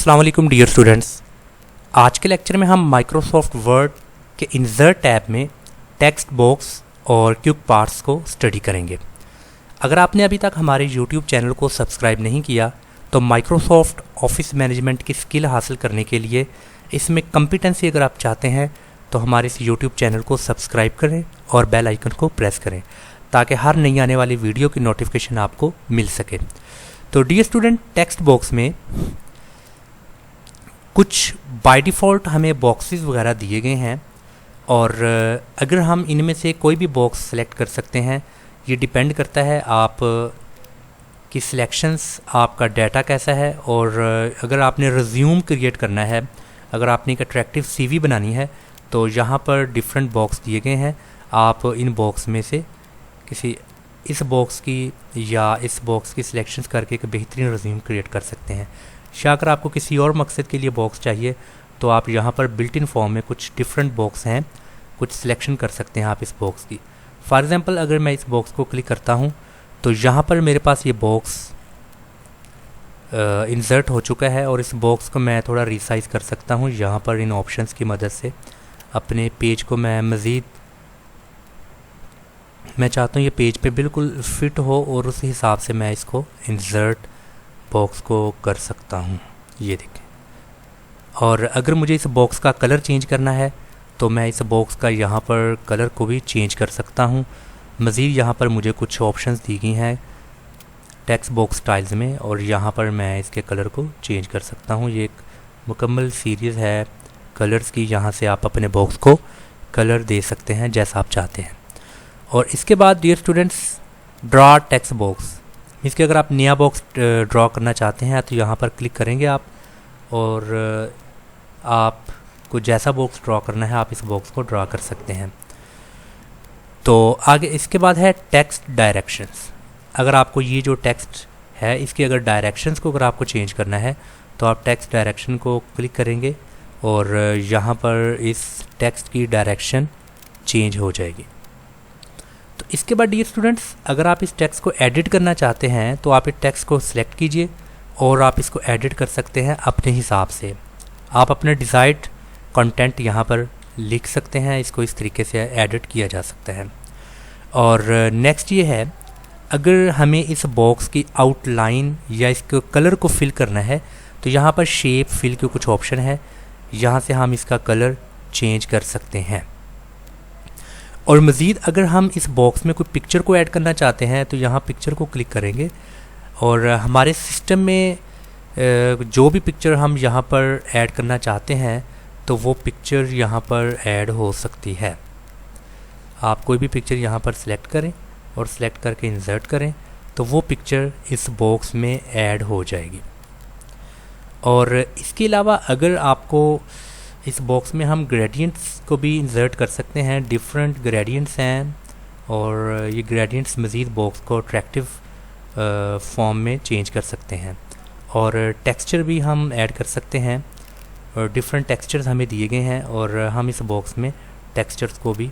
अस्सलाम वालेकुम dear students. आज के लेक्चर में हम माइक्रोसॉफ्ट वर्ड के इंसर्ट टैब में टेक्स्ट बॉक्स और क्विक पार्ट्स को स्टडी करेंगे। अगर आपने अभी तक हमारे यूट्यूब चैनल को सब्सक्राइब नहीं किया तो माइक्रोसॉफ्ट ऑफिस मैनेजमेंट की स्किल हासिल करने के लिए इसमें कॉम्पिटेंसी अगर आप चाहते हैं तो हमारे इस यूट्यूब चैनल को सब्सक्राइब करें और बेल आइकन को प्रेस करें ताकि हर नई आने वाली वीडियो की नोटिफिकेशन आपको मिल सके। तो डियर स्टूडेंट, टेक्स्ट बॉक्स में कुछ बाय डिफ़ॉल्ट हमें बॉक्सेस वगैरह दिए गए हैं और अगर हम इनमें से कोई भी बॉक्स सेलेक्ट कर सकते हैं। ये डिपेंड करता है आप की सिलेक्शंस, आपका डाटा कैसा है और अगर आपने रिज्यूम क्रिएट करना है, अगर आपने एक अट्रैक्टिव सीवी बनानी है तो यहाँ पर डिफरेंट बॉक्स दिए गए हैं। आप इन बॉक्स में से किसी इस बॉक्स की या इस बॉक्स की सिलेक्शंस करके एक बेहतरीन रिज्यूम क्रिएट कर सकते हैं। या अगर आपको किसी और मकसद के लिए बॉक्स चाहिए तो आप यहाँ पर बिल्ट इन फॉर्म में कुछ डिफरेंट बॉक्स हैं, कुछ सिलेक्शन कर सकते हैं आप इस बॉक्स की। फॉर एग्ज़ाम्पल अगर मैं इस बॉक्स को क्लिक करता हूँ तो यहाँ पर मेरे पास ये बॉक्स इंसर्ट हो चुका है और इस बॉक्स को मैं थोड़ा रिसाइज कर सकता हूँ। यहाँ पर इन ऑप्शंस की मदद से अपने पेज को मैं मज़ीद, मैं चाहता हूँ ये पेज पे बिल्कुल फिट हो और उस हिसाब से मैं इसको इंसर्ट बॉक्स को कर सकता हूँ। ये देखें। और अगर मुझे इस बॉक्स का कलर चेंज करना है तो मैं इस बॉक्स का यहाँ पर कलर को भी चेंज कर सकता हूँ। मज़ीद यहाँ पर मुझे कुछ ऑप्शंस दी गई हैं टेक्स्ट बॉक्स स्टाइल्स में और यहाँ पर मैं इसके कलर को चेंज कर सकता हूँ। ये एक मुकम्मल सीरीज़ है कलर्स की, यहाँ से आप अपने बॉक्स को कलर दे सकते हैं जैसा आप चाहते हैं। और इसके बाद dear students, draw text box, इसके अगर आप नया बॉक्स ड्रॉ करना चाहते हैं तो यहाँ पर क्लिक करेंगे आप और आपको जैसा बॉक्स ड्रॉ करना है आप इस बॉक्स को ड्रॉ कर सकते हैं। तो आगे इसके बाद है टेक्स्ट डायरेक्शंस। अगर आपको ये जो टेक्स्ट है इसके अगर डायरेक्शंस को अगर आपको चेंज करना है तो आप टेक्स्ट डायरेक्शन को क्लिक करेंगे और यहाँ पर इस टेक्स्ट की डायरेक्शन चेंज हो जाएगी। तो इसके बाद डियर स्टूडेंट्स, अगर आप इस टेक्स्ट को एडिट करना चाहते हैं तो आप इस टेक्स्ट को सिलेक्ट कीजिए और आप इसको एडिट कर सकते हैं अपने हिसाब से। आप अपने डिज़ायर्ड कंटेंट यहाँ पर लिख सकते हैं, इसको इस तरीके से एडिट किया जा सकता है। और नेक्स्ट ये है, अगर हमें इस बॉक्स की आउटलाइन या इसके कलर को फिल करना है तो यहाँ पर शेप फिल के कुछ ऑप्शन है, यहाँ से हम इसका कलर चेंज कर सकते हैं। और मज़ीद अगर हम इस बॉक्स में कोई पिक्चर को ऐड करना चाहते हैं तो यहाँ पिक्चर को क्लिक करेंगे और हमारे सिस्टम में जो भी पिक्चर हम यहाँ पर ऐड करना चाहते हैं तो वो पिक्चर यहाँ पर ऐड हो सकती है। आप कोई भी पिक्चर यहाँ पर सिलेक्ट करें और सिलेक्ट करके इंसर्ट करें तो वो पिक्चर इस बॉक्स में ऐड हो जाएगी। और इसके अलावा अगर आपको इस बॉक्स में हम ग्रेडियंट्स को भी इंसर्ट कर सकते हैं। डिफरेंट ग्रेडियंट्स हैं और ये ग्रेडियंट्स मज़ीद बॉक्स को अट्रैक्टिव फॉर्म में चेंज कर सकते हैं। और टेक्सचर भी हम ऐड कर सकते हैं और डिफरेंट टेक्सचर्स हमें दिए गए हैं और हम इस बॉक्स में टेक्सचर्स को भी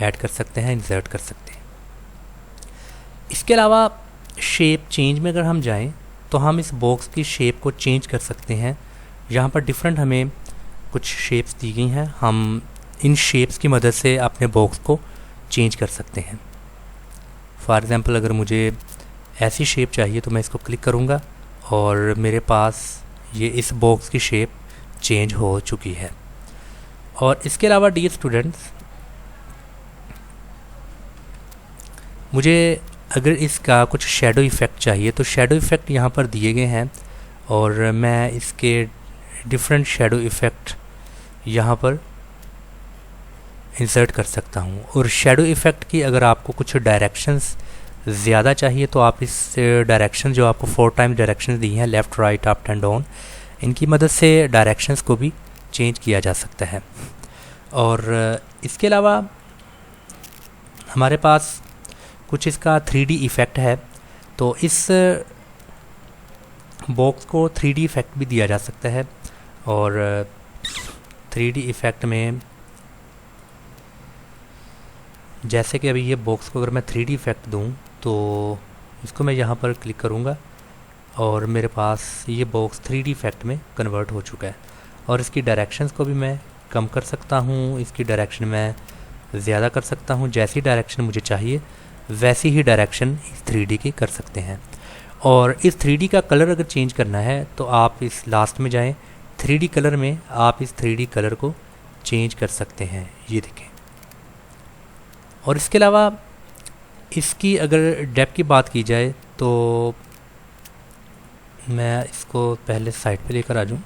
ऐड कर सकते हैं, इंसर्ट कर सकते हैं। इसके अलावा शेप चेंज में अगर हम जाएं तो हम इस बॉक्स की शेप को चेंज कर सकते हैं। यहाँ पर डिफरेंट हमें कुछ शेप्स दी गई हैं, हम इन शेप्स की मदद से अपने बॉक्स को चेंज कर सकते हैं। फॉर एग्ज़ाम्पल अगर मुझे ऐसी शेप चाहिए तो मैं इसको क्लिक करूँगा और मेरे पास ये इस बॉक्स की शेप चेंज हो चुकी है। और इसके अलावा डियर स्टूडेंट्स, मुझे अगर इसका कुछ शेडो इफ़ेक्ट चाहिए तो शेडो इफ़ेक्ट यहाँ पर दिए गए हैं और मैं इसके डिफरेंट शेडो इफ़ेक्ट यहाँ पर इंसर्ट कर सकता हूँ। और शेडो इफ़ेक्ट की अगर आपको कुछ डायरेक्शंस ज़्यादा चाहिए तो आप इस डायरेक्शन जो आपको 4 टाइम डायरेक्शंस दी हैं, left right up and down, इनकी मदद से डायरेक्शंस को भी चेंज किया जा सकता है। और इसके अलावा हमारे पास कुछ इसका 3D इफ़ेक्ट है, तो इस बॉक्स को 3D इफ़ेक्ट भी दिया जा सकता है। और 3D इफ़ेक्ट में जैसे कि अभी ये बॉक्स को अगर मैं 3D इफ़ेक्ट दूं तो इसको मैं यहाँ पर क्लिक करूँगा और मेरे पास ये बॉक्स 3D इफेक्ट में कन्वर्ट हो चुका है। और इसकी डायरेक्शंस को भी मैं कम कर सकता हूँ, इसकी डायरेक्शन मैं ज़्यादा कर सकता हूँ। जैसी डायरेक्शन मुझे चाहिए वैसी ही डायरेक्शन इस 3D की कर सकते हैं। और इस 3D का कलर अगर चेंज करना है तो आप इस लास्ट में जाएं, 3D कलर में आप इस 3D कलर को चेंज कर सकते हैं, ये देखें। और इसके अलावा इसकी अगर डेप्थ की बात की जाए तो मैं इसको पहले साइड पे लेकर आ जाऊँ।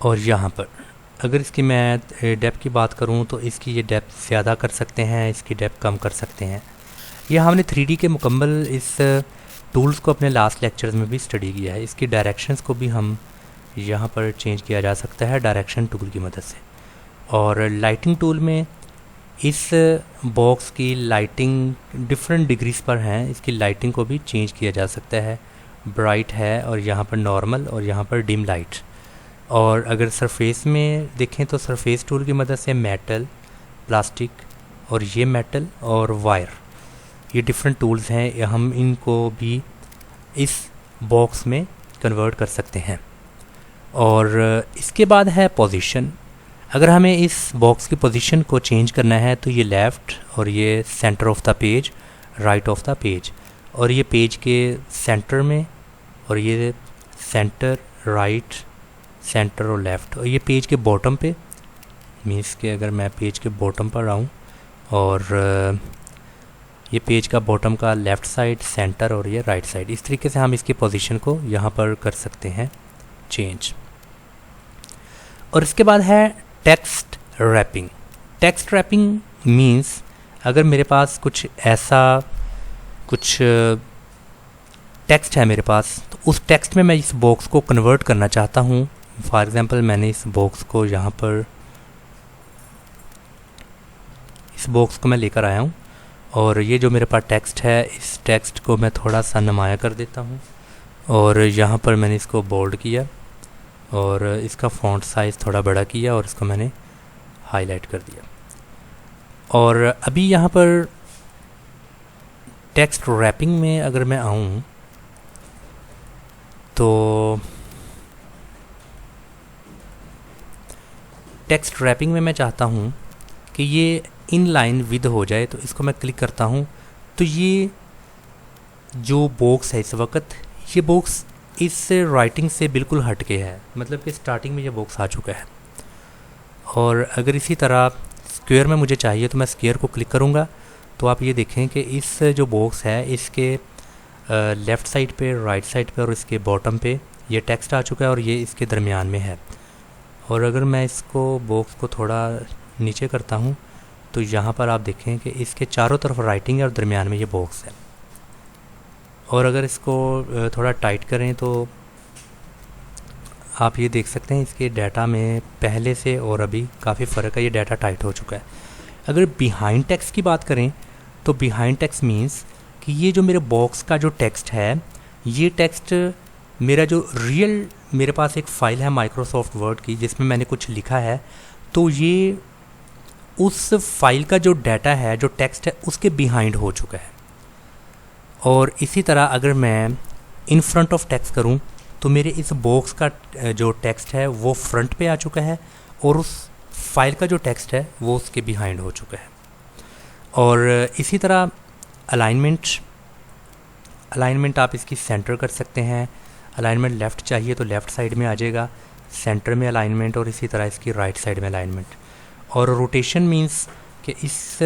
और यहाँ पर अगर इसकी मैं डेप्थ की बात करूँ तो इसकी ये डेप्थ ज़्यादा कर सकते हैं, इसकी डेप्थ कम कर सकते हैं। यह हमने 3D के मुकम्मल इस टूल्स को अपने लास्ट लेक्चर्स में भी स्टडी किया है। इसकी डायरेक्शंस को भी हम यहाँ पर चेंज किया जा सकता है डायरेक्शन टूल की मदद से। और लाइटिंग टूल में इस बॉक्स की लाइटिंग डिफरेंट डिग्रीज पर हैं, इसकी लाइटिंग को भी चेंज किया जा सकता है। ब्राइट है और यहाँ पर नॉर्मल और यहाँ पर डिम लाइट। और अगर सरफेस में देखें तो सरफेस टूल की मदद से मेटल, प्लास्टिक और ये मेटल और वायर, ये डिफरेंट टूल्स हैं, हम इनको भी इस बॉक्स में कन्वर्ट कर सकते हैं। और इसके बाद है पोजीशन। अगर हमें इस बॉक्स की पोजीशन को चेंज करना है तो ये लेफ़्ट और ये centre of the page, right of the page, और ये पेज के सेंटर में और ये सेंटर, राइट, सेंटर और लेफ़्ट, और ये पेज के बॉटम पे, मीन्स के अगर मैं पेज के बॉटम पर आऊँ और ये पेज का बॉटम का लेफ़्ट साइड, सेंटर और ये राइट साइड, इस तरीके से हम इसकी पोजीशन को यहाँ पर कर सकते हैं चेंज। और इसके बाद है text wrapping. Text wrapping means अगर मेरे पास कुछ ऐसा कुछ टेक्स्ट है मेरे पास, तो उस टेक्स्ट में मैं इस बॉक्स को कन्वर्ट करना चाहता हूँ। फॉर एग्ज़ाम्पल मैंने इस बॉक्स को यहाँ पर, इस बॉक्स को मैं लेकर आया हूँ और ये जो मेरे पास टेक्स्ट है, इस टेक्स्ट को मैं थोड़ा सा नुमाया कर देता हूँ और यहाँ पर मैंने इसको बोल्ड किया और इसका फ़ॉन्ट साइज़ थोड़ा बड़ा किया और इसको मैंने हाईलाइट कर दिया। और अभी यहाँ पर टेक्स्ट रैपिंग में अगर मैं आऊँ तो टेक्स्ट रैपिंग में मैं चाहता हूँ कि ये इन लाइन विद हो जाए, तो इसको मैं क्लिक करता हूँ तो ये जो बॉक्स है इस वक्त, ये बॉक्स इस राइटिंग से बिल्कुल हट के है, मतलब कि स्टार्टिंग में ये बॉक्स आ चुका है। और अगर इसी तरह स्क्वायर में मुझे चाहिए तो मैं स्क्वायर को क्लिक करूँगा तो आप ये देखें कि इस जो बॉक्स है इसके लेफ़्ट साइड पे, राइट साइड पे और इसके बॉटम पे ये टेक्स्ट आ चुका है और ये इसके दरमियान में है। और अगर मैं इसको बॉक्स को थोड़ा नीचे करता हूँ तो यहाँ पर आप देखें कि इसके चारों तरफ राइटिंग है और दरमियान में ये बॉक्स है। और अगर इसको थोड़ा टाइट करें तो आप ये देख सकते हैं इसके डाटा में पहले से और अभी काफ़ी फ़र्क है, ये डाटा टाइट हो चुका है। अगर बिहाइंड टेक्स्ट की बात करें तो बिहाइंड टेक्स्ट मीन्स कि ये जो मेरे बॉक्स का जो टेक्स्ट है, ये टेक्स्ट मेरा जो रियल, मेरे पास एक फ़ाइल है माइक्रोसॉफ्ट वर्ड की जिसमें मैंने कुछ लिखा है, तो ये उस फाइल का जो डाटा है, जो टेक्स्ट है, उसके बिहाइंड हो चुका है। और इसी तरह अगर मैं इन फ्रंट ऑफ टेक्स्ट करूं तो मेरे इस बॉक्स का जो टेक्स्ट है वो फ्रंट पे आ चुका है और उस फाइल का जो टेक्स्ट है वो उसके बिहाइंड हो चुका है। और इसी तरह अलाइनमेंट आप इसकी सेंटर कर सकते हैं। अलाइनमेंट लेफ़्ट चाहिए तो लेफ़्ट साइड में आ जाएगा, सेंटर में अलाइनमेंट, और इसी तरह इसकी राइट साइड में अलाइनमेंट। और रोटेशन मीन्स कि इस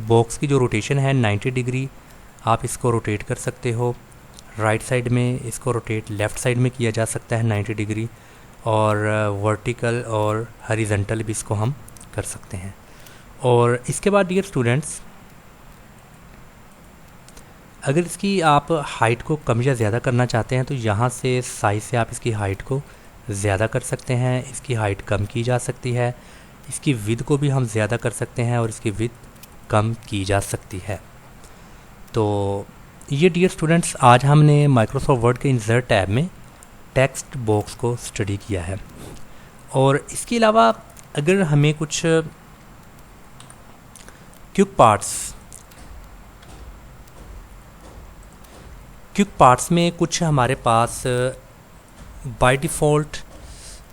बॉक्स की जो रोटेशन है 90 डिग्री आप इसको रोटेट कर सकते हो। राइट साइड में इसको रोटेट लेफ़्ट साइड में किया जा सकता है 90 डिग्री, और वर्टिकल और हॉरिजॉन्टल भी इसको हम कर सकते हैं। और इसके बाद डियर स्टूडेंट्स, अगर इसकी आप हाइट को कम या ज़्यादा करना चाहते हैं तो यहाँ से साइज़ से आप इसकी हाइट को ज़्यादा कर सकते हैं, इसकी हाइट कम की जा सकती है, इसकी विड्थ को भी हम ज़्यादा कर सकते हैं और इसकी विड्थ कम की जा सकती है। तो ये डियर स्टूडेंट्स, आज हमने माइक्रोसॉफ्ट वर्ड के इंसर्ट टैब में टेक्स्ट बॉक्स को स्टडी किया है। और इसके अलावा अगर हमें कुछ क्विक पार्ट्स में कुछ हमारे पास बाय डिफ़ॉल्ट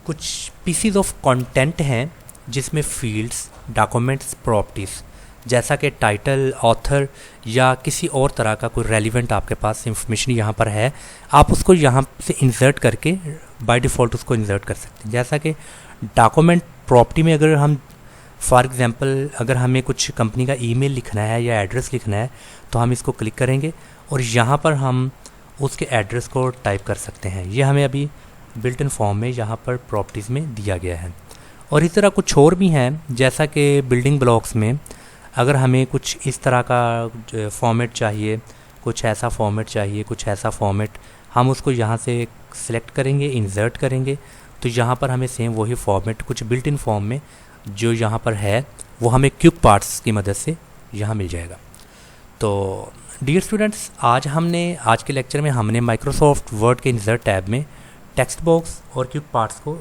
कुछ पीसीज ऑफ कंटेंट हैं जिसमें फील्ड्स, डॉक्यूमेंट्स, प्रॉपर्टीज़ जैसा कि टाइटल, ऑथर या किसी और तरह का कोई रेलिवेंट आपके पास इंफॉर्मेशन यहाँ पर है, आप उसको यहाँ से इंसर्ट करके बाय डिफ़ॉल्ट उसको इंसर्ट कर सकते हैं। जैसा कि डॉक्यूमेंट प्रॉपर्टी में अगर हम फॉर एग्ज़ाम्पल अगर हमें कुछ कंपनी का ईमेल लिखना है या एड्रेस लिखना है तो हम इसको क्लिक करेंगे और यहाँ पर हम उसके एड्रेस को टाइप कर सकते हैं। ये हमें अभी बिल्ट इन फॉर्म में यहाँ पर प्रॉपर्टीज़ में दिया गया है। और इस तरह कुछ और भी हैं, जैसा कि बिल्डिंग ब्लॉक्स में अगर हमें कुछ इस तरह का फॉर्मेट चाहिए, कुछ ऐसा फॉर्मेट चाहिए, कुछ ऐसा फॉर्मेट, हम उसको यहाँ से सिलेक्ट करेंगे, इंसर्ट करेंगे तो यहाँ पर हमें सेम वही फॉर्मेट कुछ बिल्ट इन फॉर्म में जो यहाँ पर है वो हमें क्विक पार्ट्स की मदद से यहाँ मिल जाएगा। तो डियर स्टूडेंट्स, आज के लेक्चर में हमने माइक्रोसॉफ्ट वर्ड के इंसर्ट टैब में टेक्स्ट बॉक्स और क्विक पार्ट्स को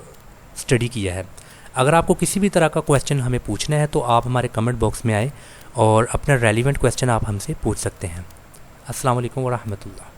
स्टडी किया है। अगर आपको किसी भी तरह का क्वेश्चन हमें पूछना है तो आप हमारे कमेंट बॉक्स में आए और अपना रेलिवेंट क्वेश्चन आप हमसे पूछ सकते हैं। अस्सलाम वालेकुम व रहमतुल्लाह।